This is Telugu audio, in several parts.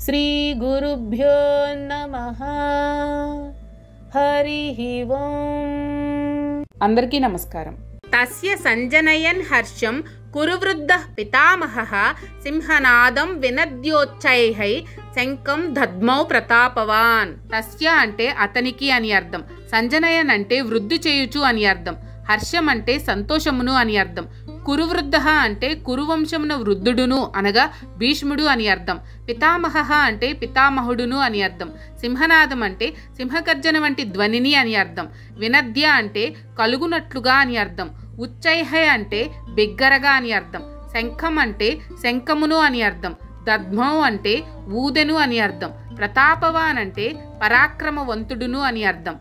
శ్రీ గురుభ్యో నమః. హరిః ఓం. అందరికీ నమస్కారం. తస్య సంజనయన్ హర్షం కురువృద్ధః పితామహః సింహనాదం వినద్యోచ్చైః శంఖం దద్మౌ ప్రతాపవాన్. తస్య అంటే అతనికి అని అర్థం, సంజనయన్ అంటే వృద్ధి చేయుచు అని అర్థం, హర్షం అంటే సంతోషమును అని అర్థం, కురువృద్ధః అంటే కురువంశమున వృద్ధుడును అనగా భీష్ముడు అని అర్థం, పితామహః అంటే పితామహుడును అని అర్థం, సింహనాదం అంటే సింహగర్జన వంటి ధ్వనిని అని అర్థం, వినద్య అంటే కలుగునట్లుగా అని అర్థం, ఉచ్చైః అంటే బిగ్గరగా అని అర్థం, శంఖం అంటే శంఖమును అని అర్థం, దద్మౌ అంటే ఊదెను అని అర్థం, ప్రతాపవాన్ అంటే పరాక్రమవంతుడును అని అర్థం.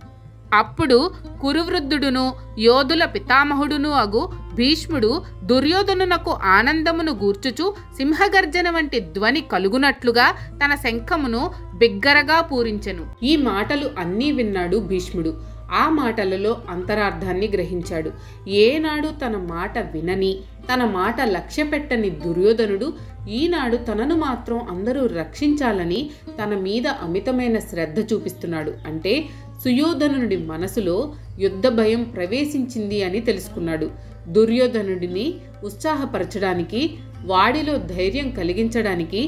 అప్పుడు కురువృద్ధుడును యోధుల పితామహుడును అగు భీష్ముడు దుర్యోధనునకు ఆనందమును గూర్చుచు సింహగర్జన వంటి ధ్వని కలుగునట్లుగా తన శంఖమును బిగ్గరగా పూరించెను. ఈ మాటలు అన్నీ విన్నాడు భీష్ముడు. ఆ మాటలలో అంతరార్థాన్ని గ్రహించాడు. ఏనాడు తన మాట వినని, తన మాట లక్ష్యపెట్టని దుర్యోధనుడు ఈనాడు తనను మాత్రం అందరూ రక్షించాలని తన మీద అమితమైన శ్రద్ధ చూపిస్తున్నాడు. అంటే సుయోధనుడి మనసులో యుద్ధ భయం ప్రవేశించింది అని తెలుసుకున్నాడు. దుర్యోధనుడిని ఉత్సాహపరచడానికి, వాడిలో ధైర్యం కలిగించడానికి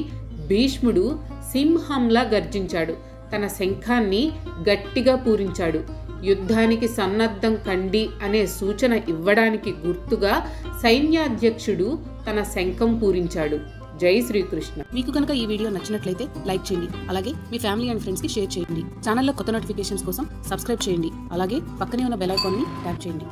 భీష్ముడు సింహంలా గర్జించాడు. తన శంఖాన్ని గట్టిగా పూరించాడు. యుద్ధానికి సన్నద్ధం కండి అనే సూచన ఇవ్వడానికి గుర్తుగా సైన్యాధ్యక్షుడు తన శంఖం పూరించాడు. జై శ్రీకృష్ణ. మీకు కనుక ఈ వీడియో నచ్చినట్లయితే లైక్ చేయండి. అలాగే మీ ఫ్యామిలీ అండ్ ఫ్రెండ్స్కి షేర్ చేయండి. ఛానల్లో కొత్త నోటిఫికేషన్స్ కోసం సబ్స్క్రైబ్ చేయండి. అలాగే పక్కనే ఉన్న బెల్ ఐకాన్ని ట్యాప్ చేయండి.